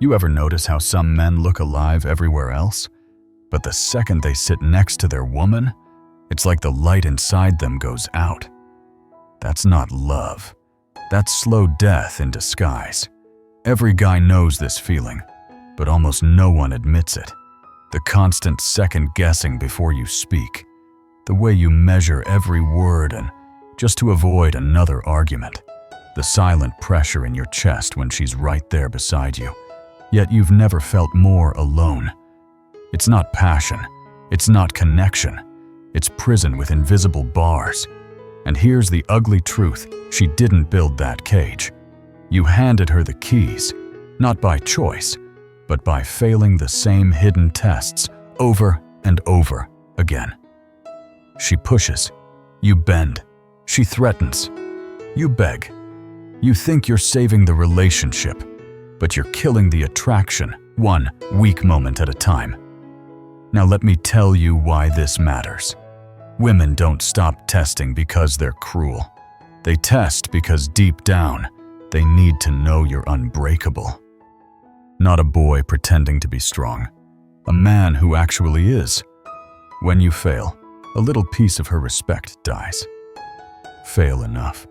You ever notice how some men look alive everywhere else? But the second they sit next to their woman, it's like the light inside them goes out. That's not love. That's slow death in disguise. Every guy knows this feeling, but almost no one admits it. The constant second guessing before you speak. The way you measure every word and just to avoid another argument. The silent pressure in your chest when she's right there beside you. Yet you've never felt more alone. It's not passion. It's not connection. It's prison with invisible bars. And here's the ugly truth. She didn't build that cage. You handed her the keys, not by choice, but by failing the same hidden tests over and over again. She pushes. You bend. She threatens. You beg. You think you're saving the relationship, but you're killing the attraction, one weak moment at a time. Now let me tell you why this matters. Women don't stop testing because they're cruel. They test because deep down, they need to know you're unbreakable. Not a boy pretending to be strong. A man who actually is. When you fail, a little piece of her respect dies. Fail enough.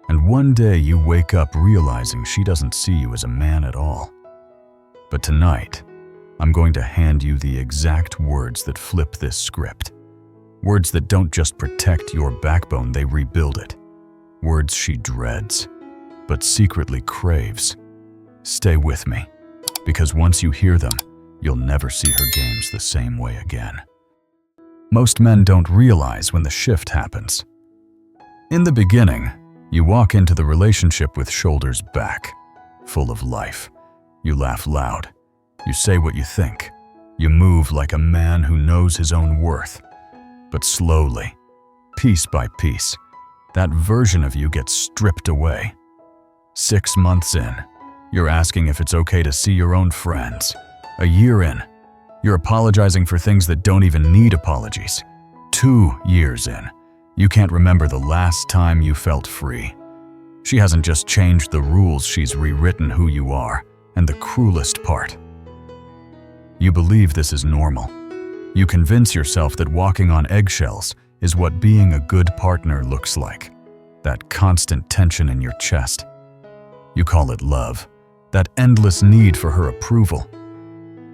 And one day you wake up realizing she doesn't see you as a man at all. But tonight, I'm going to hand you the exact words that flip this script. Words that don't just protect your backbone, they rebuild it. Words she dreads, but secretly craves. Stay with me, because once you hear them, you'll never see her games the same way again. Most men don't realize when the shift happens. In the beginning, you walk into the relationship with shoulders back, full of life. You laugh loud. You say what you think. You move like a man who knows his own worth. But slowly, piece by piece, that version of you gets stripped away. 6 months in, you're asking if it's okay to see your own friends. A year in, you're apologizing for things that don't even need apologies. 2 years in, you can't remember the last time you felt free. She hasn't just changed the rules, she's rewritten who you are. And the cruelest part, you believe this is normal. You convince yourself that walking on eggshells is what being a good partner looks like. That constant tension in your chest. You call it love, that endless need for her approval.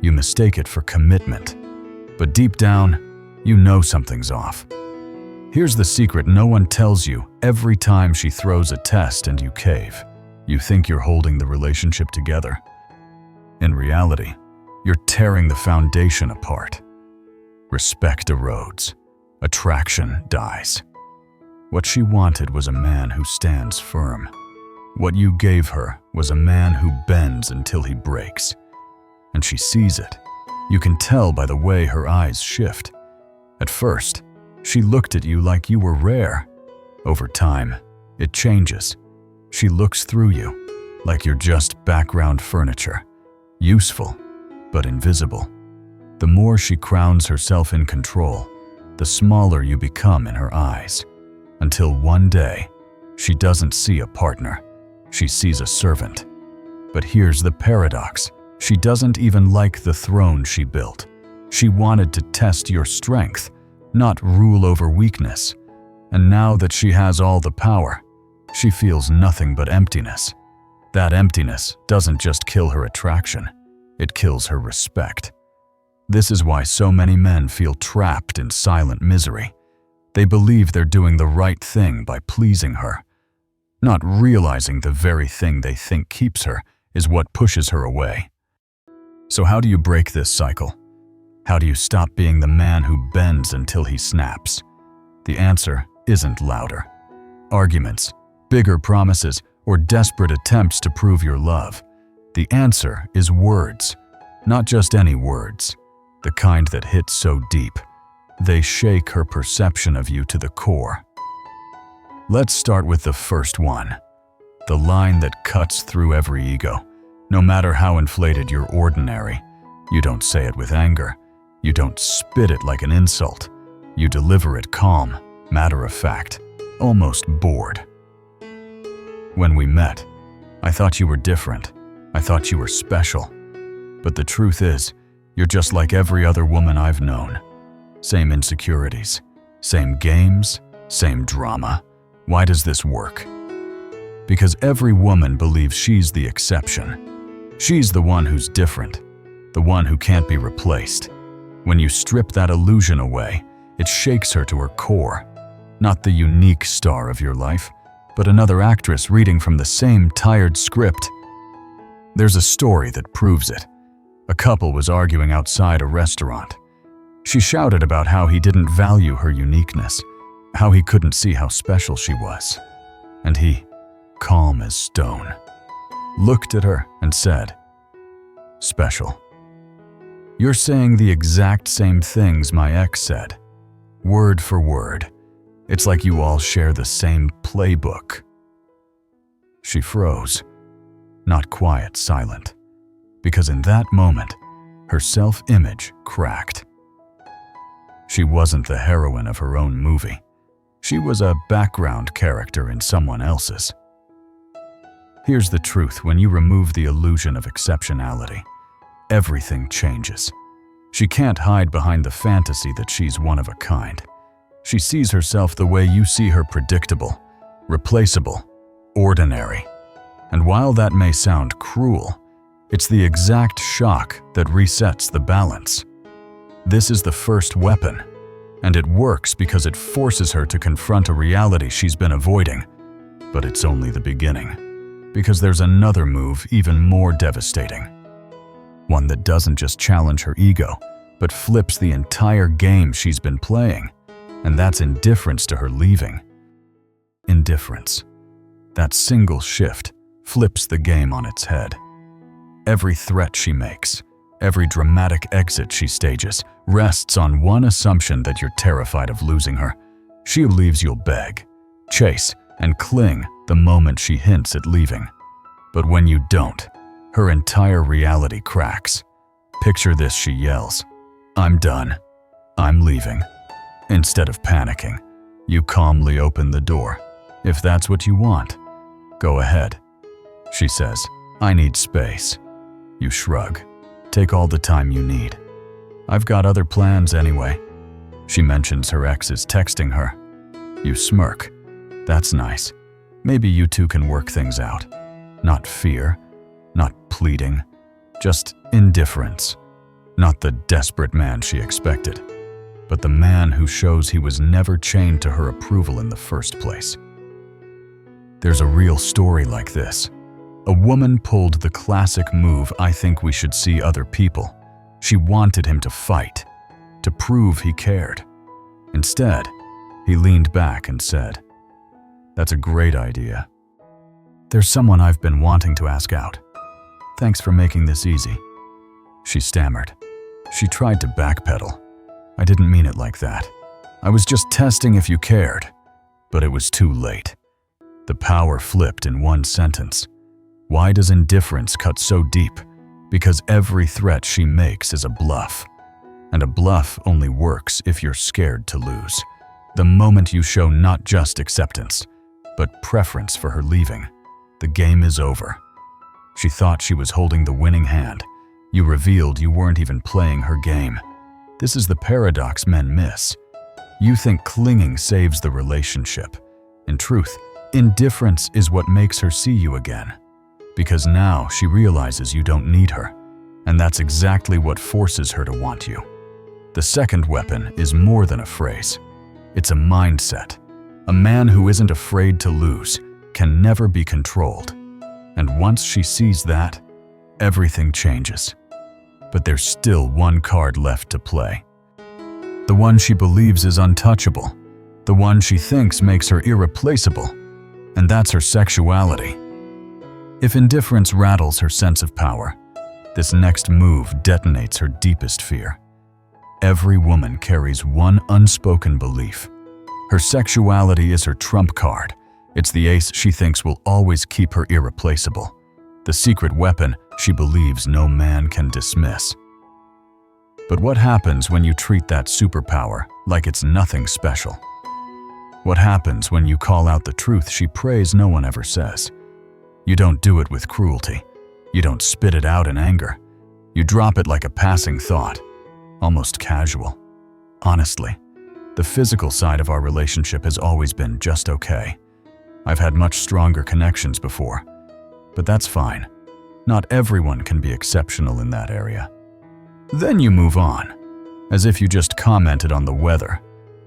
You mistake it for commitment. But deep down, you know something's off. Here's the secret no one tells you every time she throws a test and you cave. You think you're holding the relationship together. In reality, you're tearing the foundation apart. Respect erodes. Attraction dies. What she wanted was a man who stands firm. What you gave her was a man who bends until he breaks. And she sees it. You can tell by the way her eyes shift. At first, she looked at you like you were rare. Over time, it changes. She looks through you, like you're just background furniture. Useful, but invisible. The more she crowns herself in control, the smaller you become in her eyes. Until one day, she doesn't see a partner. She sees a servant. But here's the paradox. She doesn't even like the throne she built. She wanted to test your strength, not rule over weakness. And now that she has all the power, she feels nothing but emptiness. That emptiness doesn't just kill her attraction, it kills her respect. This is why so many men feel trapped in silent misery. They believe they're doing the right thing by pleasing her, not realizing the very thing they think keeps her is what pushes her away. So how do you break this cycle? How do you stop being the man who bends until he snaps? The answer isn't louder arguments, bigger promises, or desperate attempts to prove your love. The answer is words, not just any words, the kind that hit so deep. They shake her perception of you to the core. Let's start with the first one, the line that cuts through every ego. No matter how inflated you're ordinary, you don't say it with anger. You don't spit it like an insult. You deliver it calm, matter of fact, almost bored. When we met, I thought you were different. I thought you were special. But the truth is, you're just like every other woman I've known. Same insecurities, same games, same drama. Why does this work? Because every woman believes she's the exception. She's the one who's different, the one who can't be replaced. When you strip that illusion away, it shakes her to her core. Not the unique star of your life, but another actress reading from the same tired script. There's a story that proves it. A couple was arguing outside a restaurant. She shouted about how he didn't value her uniqueness, how he couldn't see how special she was. And he, calm as stone, looked at her and said, "Special. You're saying the exact same things my ex said, word for word. It's like you all share the same playbook." She froze, not quiet, silent, because in that moment, her self-image cracked. She wasn't the heroine of her own movie. She was a background character in someone else's. Here's the truth: when you remove the illusion of exceptionality, everything changes. She can't hide behind the fantasy that she's one of a kind. She sees herself the way you see her: predictable, replaceable, ordinary. And while that may sound cruel, it's the exact shock that resets the balance. This is the first weapon, and it works because it forces her to confront a reality she's been avoiding. But it's only the beginning, because there's another move even more devastating. One that doesn't just challenge her ego, but flips the entire game she's been playing, and that's indifference to her leaving. Indifference. That single shift flips the game on its head. Every threat she makes, every dramatic exit she stages, rests on one assumption: that you're terrified of losing her. She believes you'll beg, chase, and cling the moment she hints at leaving. But when you don't, her entire reality cracks. Picture this: she yells, "I'm done. I'm leaving." Instead of panicking, you calmly open the door. "If that's what you want, go ahead." She says, "I need space." You shrug. "Take all the time you need. I've got other plans anyway." She mentions her ex is texting her. You smirk. "That's nice. Maybe you two can work things out." Not fear, not pleading, just indifference. Not the desperate man she expected, but the man who shows he was never chained to her approval in the first place. There's a real story like this. A woman pulled the classic move I think we should see other people. She wanted him to fight, to prove he cared. Instead, he leaned back and said, "That's a great idea. There's someone I've been wanting to ask out. Thanks for making this easy." She stammered. She tried to backpedal. "I didn't mean it like that. I was just testing if you cared." But it was too late. The power flipped in one sentence. Why does indifference cut so deep? Because every threat she makes is a bluff. And a bluff only works if you're scared to lose. The moment you show not just acceptance, but preference for her leaving, the game is over. She thought she was holding the winning hand. You revealed you weren't even playing her game. This is the paradox men miss. You think clinging saves the relationship. In truth, indifference is what makes her see you again. Because now she realizes you don't need her, and that's exactly what forces her to want you. The second weapon is more than a phrase. It's a mindset. A man who isn't afraid to lose can never be controlled. And once she sees that, everything changes. But there's still one card left to play. The one she believes is untouchable. The one she thinks makes her irreplaceable. And that's her sexuality. If indifference rattles her sense of power, this next move detonates her deepest fear. Every woman carries one unspoken belief. Her sexuality is her trump card. It's the ace she thinks will always keep her irreplaceable. The secret weapon she believes no man can dismiss. But what happens when you treat that superpower like it's nothing special? What happens when you call out the truth she prays no one ever says? You don't do it with cruelty. You don't spit it out in anger. You drop it like a passing thought, almost casual. Honestly, the physical side of our relationship has always been just okay. I've had much stronger connections before, but that's fine. Not everyone can be exceptional in that area. Then you move on, as if you just commented on the weather.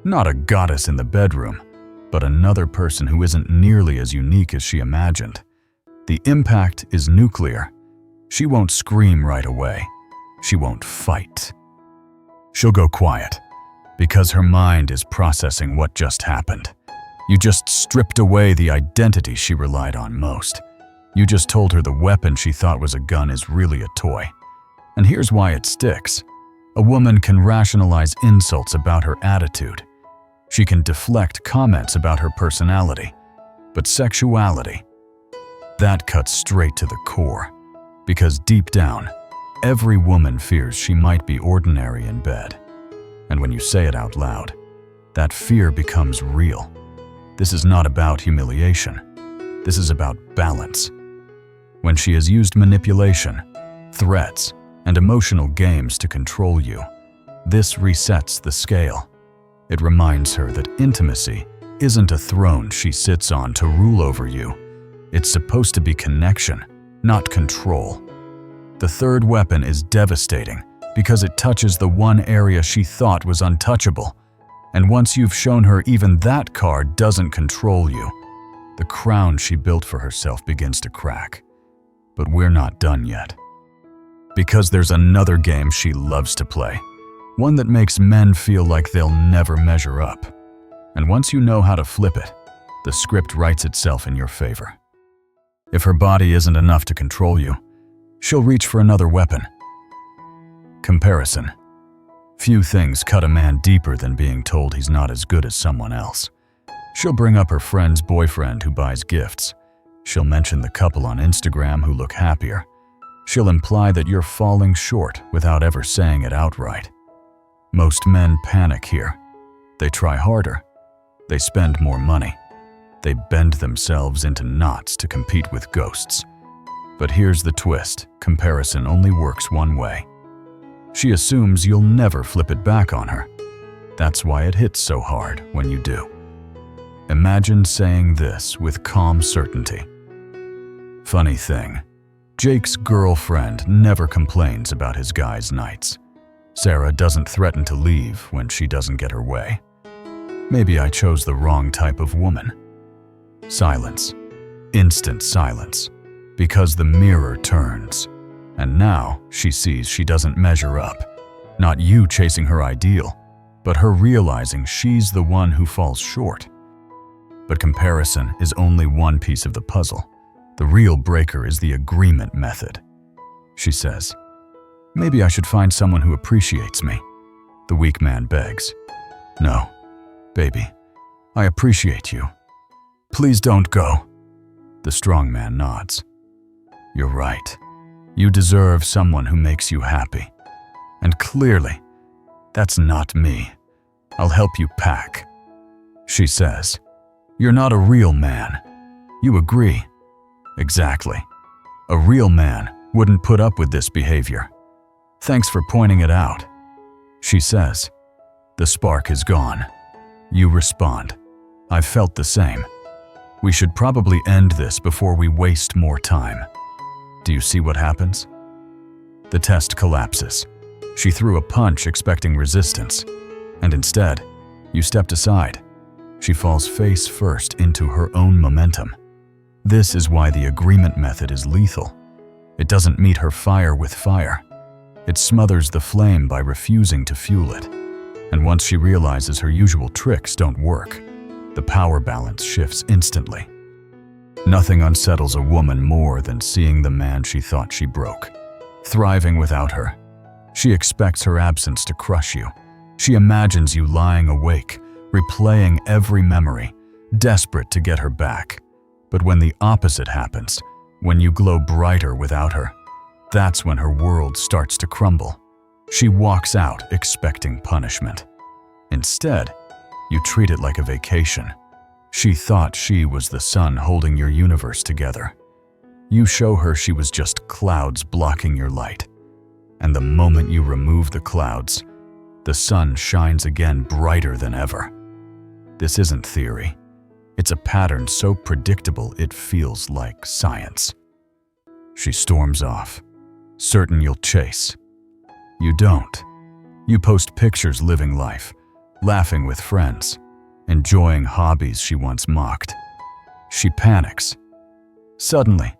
Not a goddess in the bedroom, but another person who isn't nearly as unique as she imagined. The impact is nuclear. She won't scream right away. She won't fight. She'll go quiet, because her mind is processing what just happened. You just stripped away the identity she relied on most. You just told her the weapon she thought was a gun is really a toy. And here's why it sticks. A woman can rationalize insults about her attitude. She can deflect comments about her personality. But sexuality, that cuts straight to the core. Because deep down, every woman fears she might be ordinary in bed. And when you say it out loud, that fear becomes real. This is not about humiliation. This is about balance. When she has used manipulation, threats, and emotional games to control you, this resets the scale. It reminds her that intimacy isn't a throne she sits on to rule over you. It's supposed to be connection, not control. The third weapon is devastating because it touches the one area she thought was untouchable. And once you've shown her even that card doesn't control you, the crown she built for herself begins to crack. But we're not done yet. Because there's another game she loves to play, one that makes men feel like they'll never measure up. And once you know how to flip it, the script writes itself in your favor. If her body isn't enough to control you, she'll reach for another weapon. Comparison. Few things cut a man deeper than being told he's not as good as someone else. She'll bring up her friend's boyfriend who buys gifts. She'll mention the couple on Instagram who look happier. She'll imply that you're falling short without ever saying it outright. Most men panic here. They try harder. They spend more money. They bend themselves into knots to compete with ghosts. But here's the twist. Comparison only works one way. She assumes you'll never flip it back on her. That's why it hits so hard when you do. Imagine saying this with calm certainty. Funny thing, Jake's girlfriend never complains about his guys' nights. Sarah doesn't threaten to leave when she doesn't get her way. Maybe I chose the wrong type of woman. Silence. Instant silence. Because the mirror turns. And now she sees she doesn't measure up. Not you chasing her ideal, but her realizing she's the one who falls short. But comparison is only one piece of the puzzle. The real breaker is the agreement method. She says, "Maybe I should find someone who appreciates me." The weak man begs, "No, baby, I appreciate you. Please don't go." The strong man nods. "You're right. You deserve someone who makes you happy. And clearly, that's not me. I'll help you pack." She says, "You're not a real man." You agree. Exactly. A real man wouldn't put up with this behavior. "Thanks for pointing it out." She says, "The spark is gone." You respond, "I've felt the same. We should probably end this before we waste more time." Do you see what happens? The test collapses. She threw a punch expecting resistance, and instead, you stepped aside. She falls face first into her own momentum. This is why the agreement method is lethal. It doesn't meet her fire with fire. It smothers the flame by refusing to fuel it. And once she realizes her usual tricks don't work, the power balance shifts instantly. Nothing unsettles a woman more than seeing the man she thought she broke, thriving without her. She expects her absence to crush you. She imagines you lying awake, replaying every memory, desperate to get her back. But when the opposite happens, when you glow brighter without her, that's when her world starts to crumble. She walks out expecting punishment. Instead, you treat it like a vacation. She thought she was the sun holding your universe together. You show her she was just clouds blocking your light. And the moment you remove the clouds, the sun shines again brighter than ever. This isn't theory. It's a pattern so predictable it feels like science. She storms off, certain you'll chase. You don't. You post pictures living life, laughing with friends, enjoying hobbies she once mocked. She panics. Suddenly,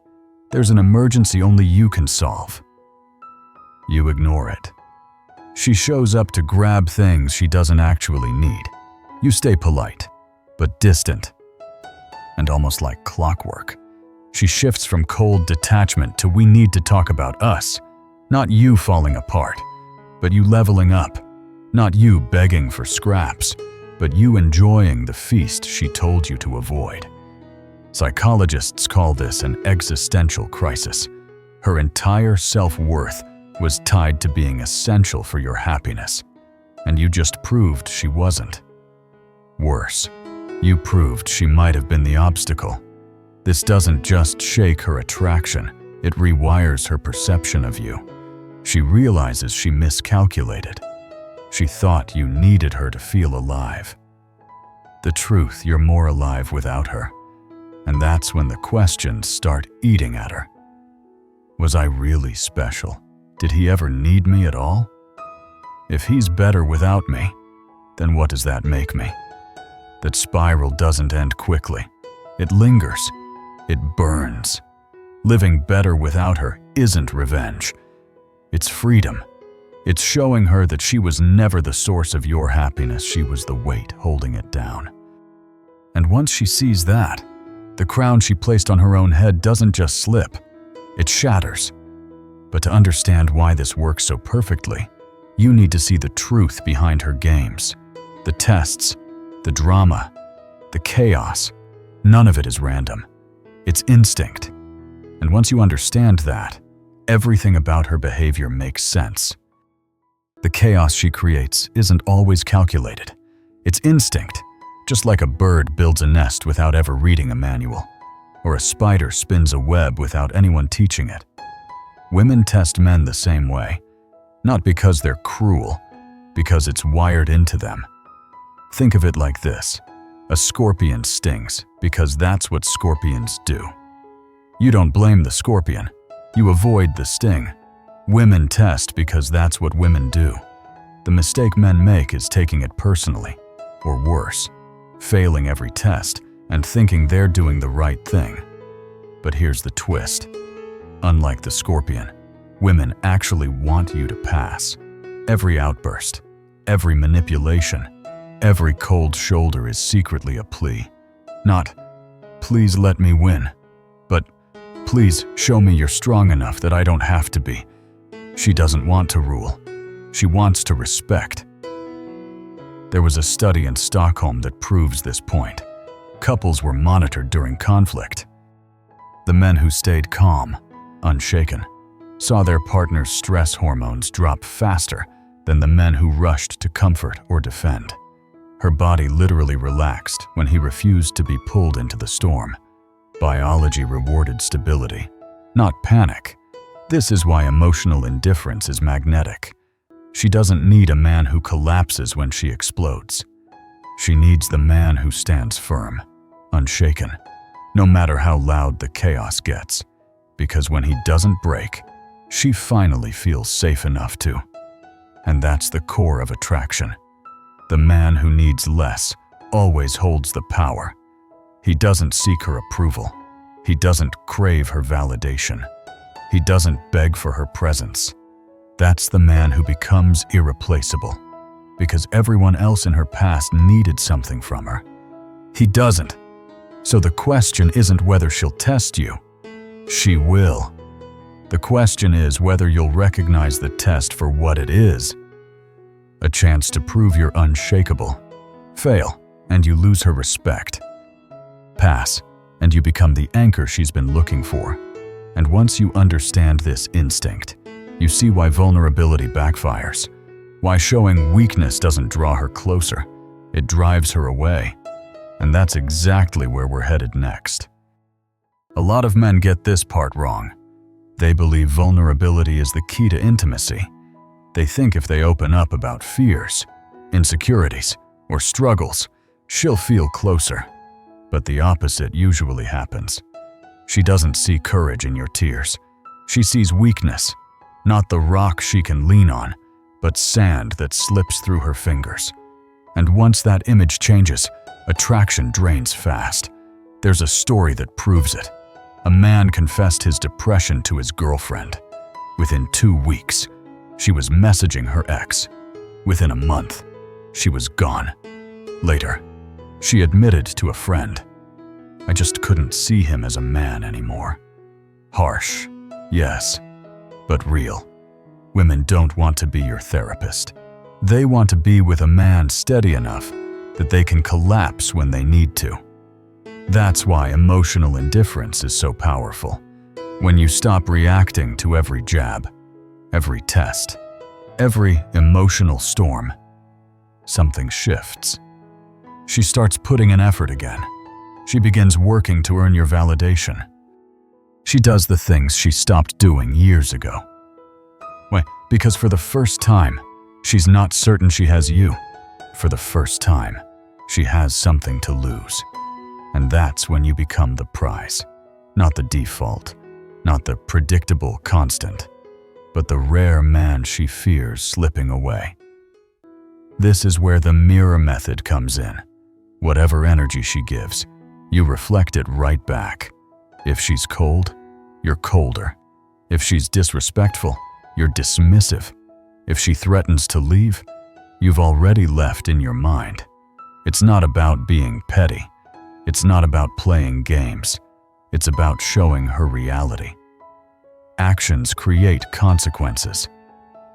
there's an emergency only you can solve. You ignore it. She shows up to grab things she doesn't actually need. You stay polite, but distant. And almost like clockwork, she shifts from cold detachment to we need to talk about us. Not you falling apart, but you leveling up. Not you begging for scraps, but you enjoying the feast she told you to avoid. Psychologists call this an existential crisis. Her entire self-worth was tied to being essential for your happiness, and you just proved she wasn't. Worse, you proved she might have been the obstacle. This doesn't just shake her attraction, it rewires her perception of you. She realizes she miscalculated. She thought you needed her to feel alive. The truth, you're more alive without her. And that's when the questions start eating at her. Was I really special? Did he ever need me at all? If he's better without me, then what does that make me? That spiral doesn't end quickly. It lingers. It burns. Living better without her isn't revenge. It's freedom. It's showing her that she was never the source of your happiness, she was the weight holding it down. And once she sees that, the crown she placed on her own head doesn't just slip, it shatters. But to understand why this works so perfectly, you need to see the truth behind her games. The tests, the drama, the chaos. None of it is random. It's instinct. And once you understand that, everything about her behavior makes sense. The chaos she creates isn't always calculated. It's instinct, just like a bird builds a nest without ever reading a manual, or a spider spins a web without anyone teaching it. Women test men the same way, not because they're cruel, because it's wired into them. Think of it like this. A scorpion stings because that's what scorpions do. You don't blame the scorpion. You avoid the sting. Women test because that's what women do. The mistake men make is taking it personally, or worse, failing every test and thinking they're doing the right thing. But here's the twist. Unlike the scorpion, women actually want you to pass. Every outburst, every manipulation, every cold shoulder is secretly a plea. Not, please let me win, but please show me you're strong enough that I don't have to be. She doesn't want to rule. She wants to respect. There was a study in Stockholm that proves this point. Couples were monitored during conflict. The men who stayed calm, unshaken, saw their partner's stress hormones drop faster than the men who rushed to comfort or defend. Her body literally relaxed when he refused to be pulled into the storm. Biology rewarded stability, not panic. This is why emotional indifference is magnetic. She doesn't need a man who collapses when she explodes. She needs the man who stands firm, unshaken, no matter how loud the chaos gets. Because when he doesn't break, she finally feels safe enough to. And that's the core of attraction. The man who needs less always holds the power. He doesn't seek her approval. He doesn't crave her validation. He doesn't beg for her presence. That's the man who becomes irreplaceable, because everyone else in her past needed something from her. He doesn't. So the question isn't whether she'll test you. She will. The question is whether you'll recognize the test for what it is. A chance to prove you're unshakable. Fail, and you lose her respect. Pass, and you become the anchor she's been looking for. And once you understand this instinct, you see why vulnerability backfires, why showing weakness doesn't draw her closer, it drives her away. And that's exactly where we're headed next. A lot of men get this part wrong. They believe vulnerability is the key to intimacy. They think if they open up about fears, insecurities, or struggles, she'll feel closer. But the opposite usually happens. She doesn't see courage in your tears. She sees weakness, not the rock she can lean on, but sand that slips through her fingers. And once that image changes, attraction drains fast. There's a story that proves it. A man confessed his depression to his girlfriend. Within 2 weeks, she was messaging her ex. Within a month, she was gone. Later, she admitted to a friend, "I just couldn't see him as a man anymore." Harsh, yes, but real. Women don't want to be your therapist. They want to be with a man steady enough that they can collapse when they need to. That's why emotional indifference is so powerful. When you stop reacting to every jab, every test, every emotional storm, something shifts. She starts putting in effort again. She begins working to earn your validation. She does the things she stopped doing years ago. Why? Because for the first time, she's not certain she has you. For the first time, she has something to lose. And that's when you become the prize. Not the default, not the predictable constant, but the rare man she fears slipping away. This is where the mirror method comes in. Whatever energy she gives, you reflect it right back. If she's cold, you're colder. If she's disrespectful, you're dismissive. If she threatens to leave, you've already left in your mind. It's not about being petty. It's not about playing games. It's about showing her reality. Actions create consequences,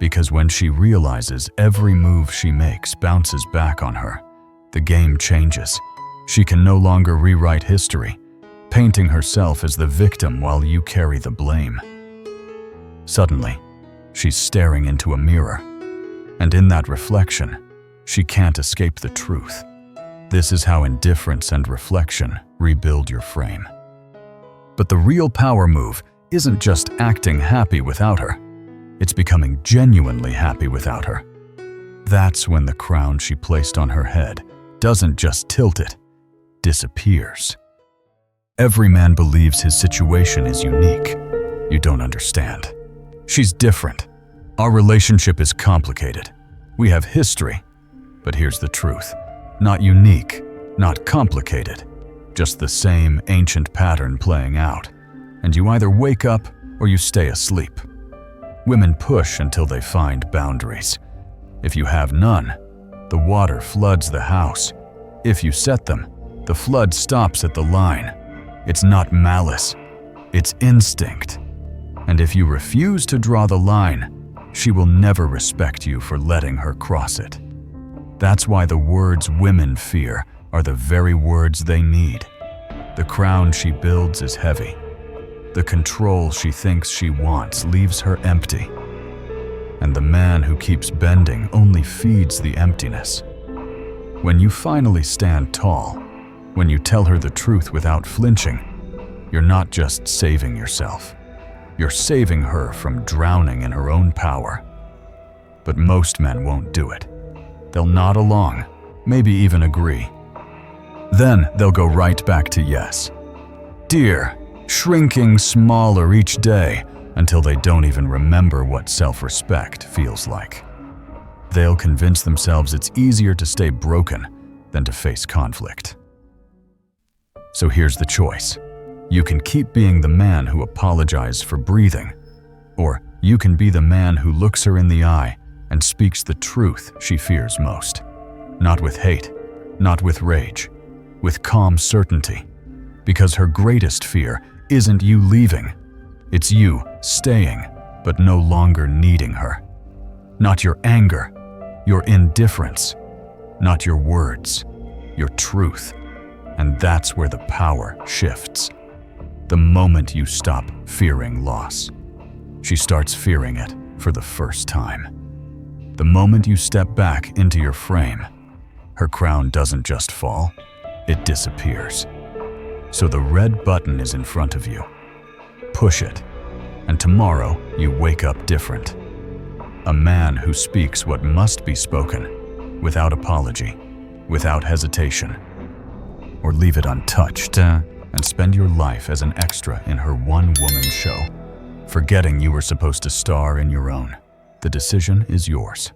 because when she realizes every move she makes bounces back on her, the game changes. She can no longer rewrite history, painting herself as the victim while you carry the blame. Suddenly, she's staring into a mirror, and in that reflection, she can't escape the truth. This is how indifference and reflection rebuild your frame. But the real power move isn't just acting happy without her. It's becoming genuinely happy without her. That's when the crown she placed on her head doesn't just tilt, it disappears. Every man believes his situation is unique. You don't understand. She's different. Our relationship is complicated. We have history. But here's the truth. Not unique, not complicated. Just the same ancient pattern playing out. And you either wake up or you stay asleep. Women push until they find boundaries. If you have none, the water floods the house. If you set them, the flood stops at the line. It's not malice, it's instinct. And if you refuse to draw the line, she will never respect you for letting her cross it. That's why the words women fear are the very words they need. The crown she builds is heavy. The control she thinks she wants leaves her empty. And the man who keeps bending only feeds the emptiness. When you finally stand tall, when you tell her the truth without flinching, you're not just saving yourself. You're saving her from drowning in her own power. But most men won't do it. They'll nod along, maybe even agree. Then they'll go right back to yes. Dear, shrinking smaller each day until they don't even remember what self-respect feels like. They'll convince themselves it's easier to stay broken than to face conflict. So here's the choice. You can keep being the man who apologizes for breathing, or you can be the man who looks her in the eye and speaks the truth she fears most. Not with hate, not with rage, with calm certainty. Because her greatest fear isn't you leaving, it's you staying, but no longer needing her. Not your anger, your indifference, not your words, your truth. And that's where the power shifts. The moment you stop fearing loss, she starts fearing it for the first time. The moment you step back into your frame, her crown doesn't just fall, it disappears. So the red button is in front of you. Push it and tomorrow you wake up different. A man who speaks what must be spoken, without apology, without hesitation. Or leave it untouched and spend your life as an extra in her one-woman show, forgetting you were supposed to star in your own. The decision is yours.